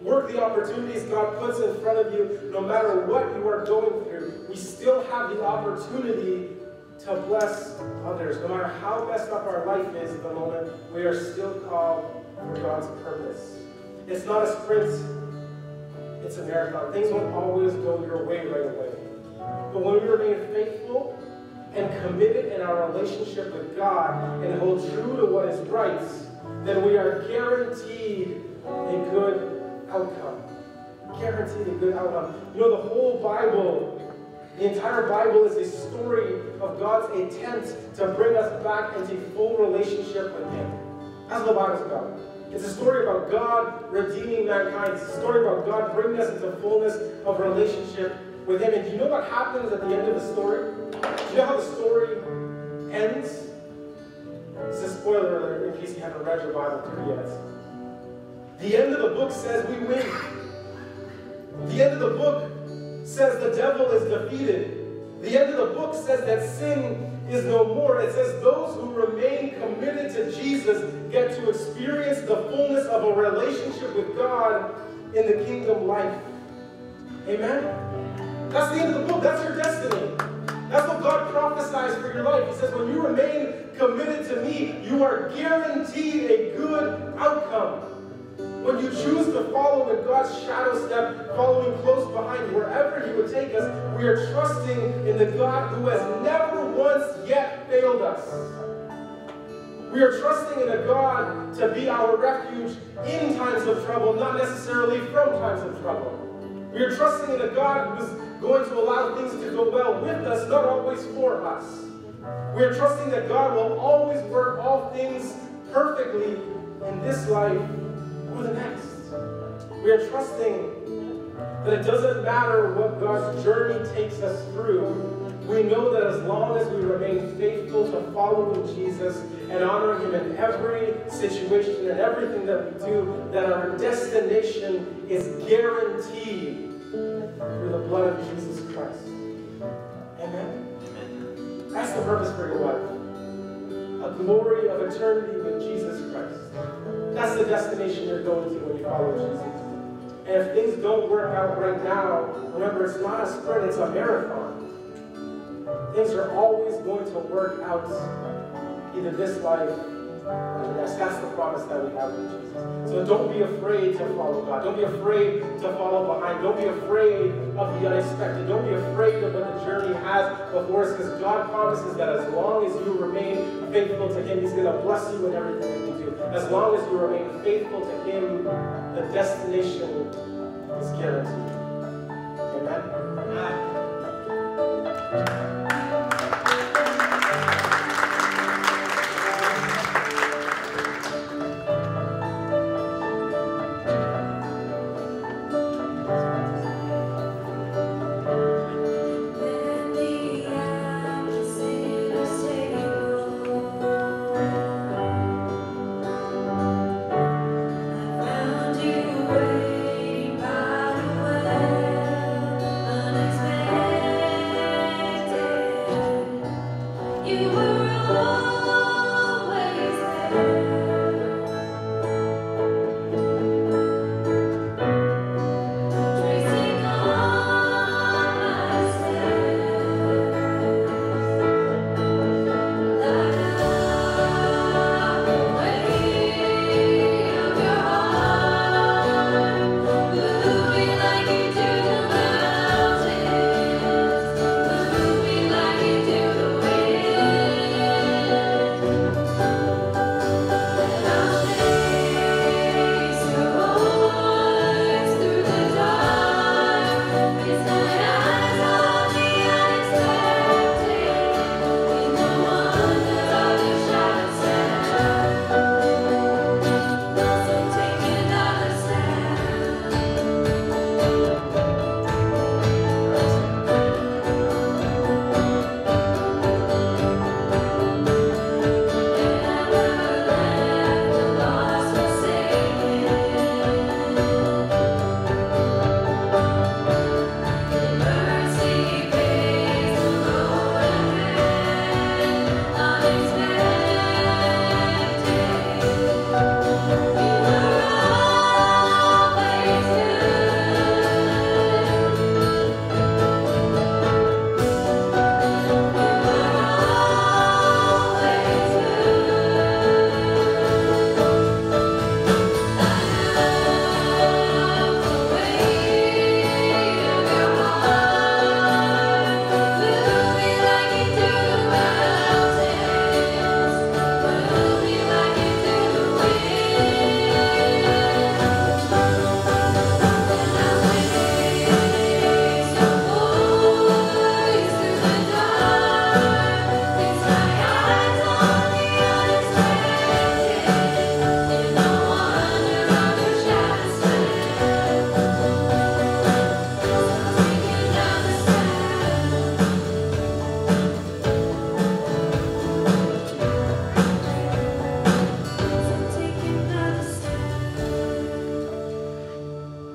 Work the opportunities God puts in front of you. No matter what you are going through, we still have the opportunity to bless others. No matter how messed up our life is at the moment, we are still called for God's purpose. It's not a sprint, it's a marathon. Things won't always go your way right away. But when we remain faithful and committed in our relationship with God and hold true to what is right, then we are guaranteed a good outcome. Guaranteed a good outcome. You know, the whole Bible, the entire Bible is a story of God's attempt to bring us back into full relationship with him. That's what the Bible's about. It's a story about God redeeming mankind. It's a story about God bringing us into fullness of relationship with him. And do you know what happens at the end of the story? Do you know how the story ends? It's a spoiler alert in case you haven't read your Bible through yet. The end of the book says we win. The end of the book says the devil is defeated. The end of the book says that sin is no more. It says those who remain committed to Jesus get to experience the fullness of a relationship with God in the kingdom life. Amen? That's the end of the book. That's your destiny. That's what God prophesies for your life. He says when you remain committed to me, you are guaranteed a good outcome. When you choose to follow in God's shadow step, following close behind you, wherever he would take us, we are trusting in the God who has never once yet failed us. We are trusting in a God to be our refuge in times of trouble, not necessarily from times of trouble. We are trusting in a God who is going to allow things to go well with us, not always for us. We are trusting that God will always work all things perfectly in this life or the next. We are trusting that it doesn't matter what God's journey takes us through. We know that as long as we remain faithful to following Jesus and honoring him in every situation and everything that we do, that our destination is guaranteed through the blood of Jesus Christ. Amen? That's the purpose for your life. A glory of eternity with Jesus Christ. That's the destination you're going to when you follow Jesus. And if things don't work out right now, remember, it's not a sprint, it's a marathon. Things are always going to work out either this life or the next. That's the promise that we have with Jesus. So don't be afraid to follow God. Don't be afraid to follow behind. Don't be afraid of the unexpected. Don't be afraid of what the journey has before us, because God promises that as long as you remain faithful to him, he's going to bless you in everything that you do. As long as you remain faithful to him, the destination is guaranteed. Amen? You were always there. Tracing all my steps. Light up the way of your heart. Move me like you do the mountains. Move me like you do the wind. And I'll chase your voice through the dark. Raise my eyes on the unexpected. In the wonders of your shadow step. So take another step. Never let the lost forsaken. Mercy pays the road ahead, unexpected. You were always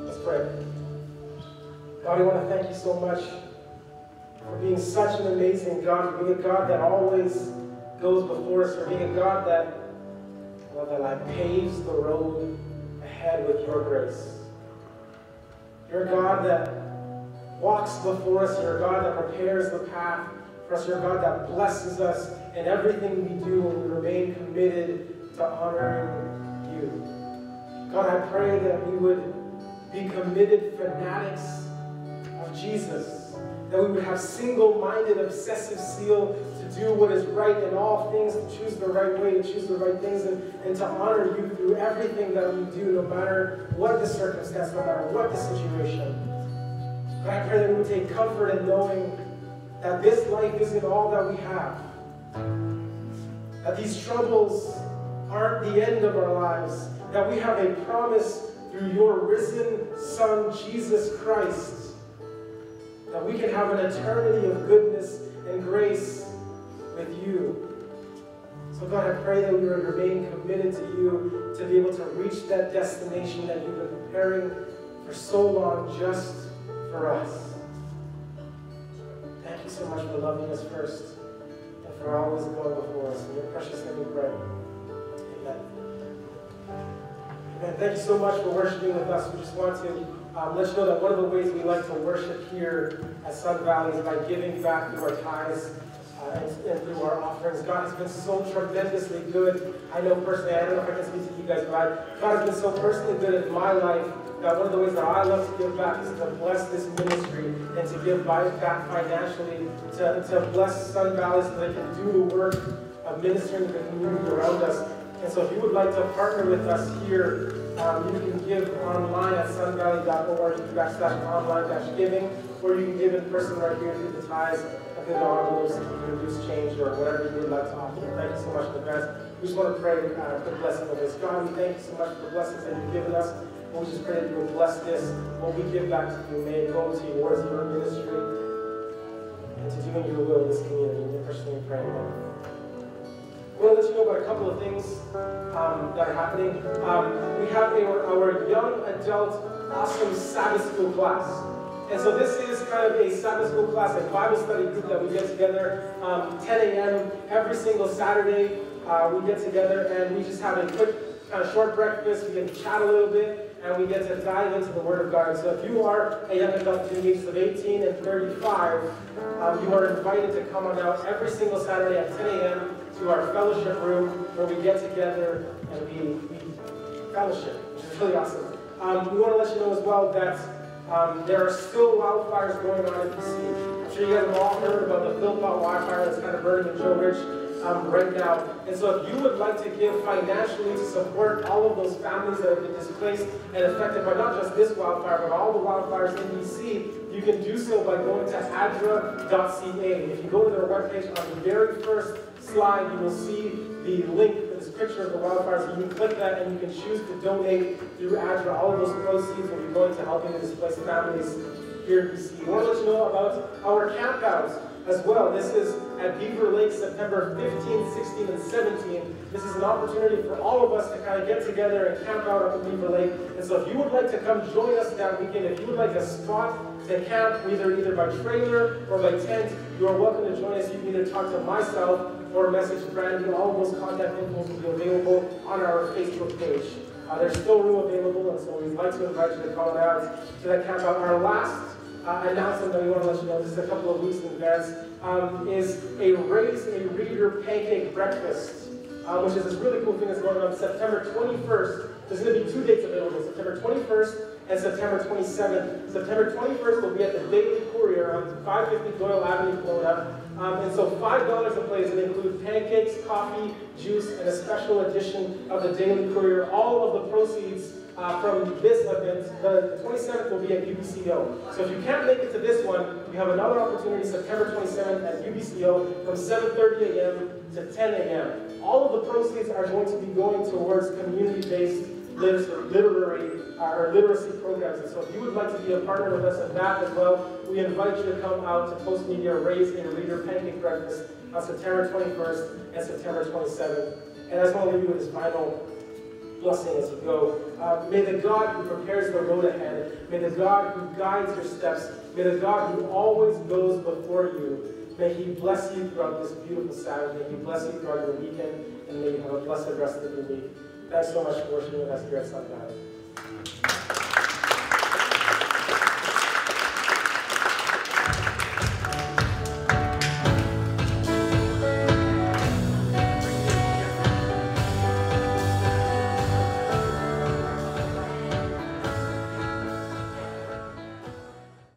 Let's pray. God, we want to thank you so much for being such an amazing God, for being a God that always goes before us, for being a God that, well, that like paves the road ahead with your grace. You're a God that walks before us. You're a God that prepares the path for us. You're a God that blesses us in everything we do, and we remain committed to honoring you. God, I pray that we would be committed fanatics of Jesus, that we would have single-minded, obsessive zeal to do what is right in all things, to choose the right way, to choose the right things, and to honor you through everything that we do, no matter what the circumstance, no matter what the situation. God, I pray that we would take comfort in knowing that this life isn't all that we have, that these troubles aren't the end of our lives, that we have a promise through your risen Son, Jesus Christ, that we can have an eternity of goodness and grace with you. So God, I pray that we would remain committed to you, to be able to reach that destination that you've been preparing for so long just for us. Thank you so much for loving us first and for always going before us. In your precious name we pray. Amen. Amen. Thank you so much for worshiping with us. We just want to let you know that one of the ways we like to worship here at Sun Valley is by giving back through our tithes and through our offerings. God has been so tremendously good. I know personally, I don't know if I can speak to you guys, but God has been so personally good in my life that one of the ways that I love to give back is to bless this ministry and to give back financially, to bless Sun Valley so they can do the work of ministering to the community around us. And so if you would like to partner with us here, you can give online at sunvalley.org/online-giving, or you can give in person right here through the tithes and through the envelopes and you can reduce change or whatever you would like to offer. Thank you so much in advance. We just want to pray for the blessing of this. God, we thank you so much for the blessings that you've given us. We just pray that you would bless this. What we give back to you, may it go towards your ministry and to doing your will in this community. In your precious name, we pray. Amen. I want to let you know about a couple of things that are happening. We have our young adult awesome Sabbath school class. And so this is kind of a Sabbath school class, a Bible study group that we get together 10 a.m. every single Saturday. We get together and we just have a quick kind of short breakfast. We get to chat a little bit and we get to dive into the Word of God. So if you are a young adult between the ages of 18 and 35, you are invited to come on out every single Saturday at 10 a.m. to our fellowship room where we get together and we fellowship, which is really awesome. We want to let you know as well that there are still wildfires going on in DC. I'm sure you guys have all heard about the Philpott wildfire that's kind of burning in Joe Ridge right now. And so if you would like to give financially to support all of those families that have been displaced and affected by not just this wildfire, but all the wildfires in DC, you can do so by going to adra.ca. If you go to their webpage, on the very first slide, you will see the link for this picture of the wildfires. You can click that and you can choose to donate through ADRA. All of those proceeds will be going to helping the displaced families here in BC. We want to let you know about our campouts as well. This is at Beaver Lake, September 15, 16, and 17. This is an opportunity for all of us to kind of get together and camp out up at Beaver Lake. And so if you would like to come join us that weekend, if you would like a spot to camp, either by trailer or by tent, you are welcome to join us. You can either talk to myself or message Brandon. All of those contact info will be available on our Facebook page. There's still room available, and so we'd like to invite you to come out to that camp out. Our last announcement that we want to let you know, just a couple of weeks in advance, is a Raise a Reader Pancake Breakfast, which is this really cool thing that's going on September 21st. There's going to be 2 dates available, September 21st and September 27th. September 21st will be at the Daily Courier on 550 Doyle Avenue, Kelowna. And so $5 a plate is going to include pancakes, coffee, juice, and a special edition of the Daily Courier. All of the proceeds from this event, the 27th will be at UBCO. So if you can't make it to this one, you have another opportunity September 27th at UBCO from 7:30 a.m. to 10 a.m. All of the proceeds are going to be going towards community-based literacy programs. And so if you would like to be a partner with us in that as well, we invite you to come out to Postmedia Raise a Reader Pancake Breakfast on September 21st and September 27th. And I just want to leave you with this final blessing as you go. May the God who prepares the road ahead, may the God who guides your steps, may the God who always goes before you, may He bless you throughout this beautiful Saturday. May He bless you throughout your weekend, and may you have a blessed rest of your week. Thanks so much for worshiping with us here at Sun Valley.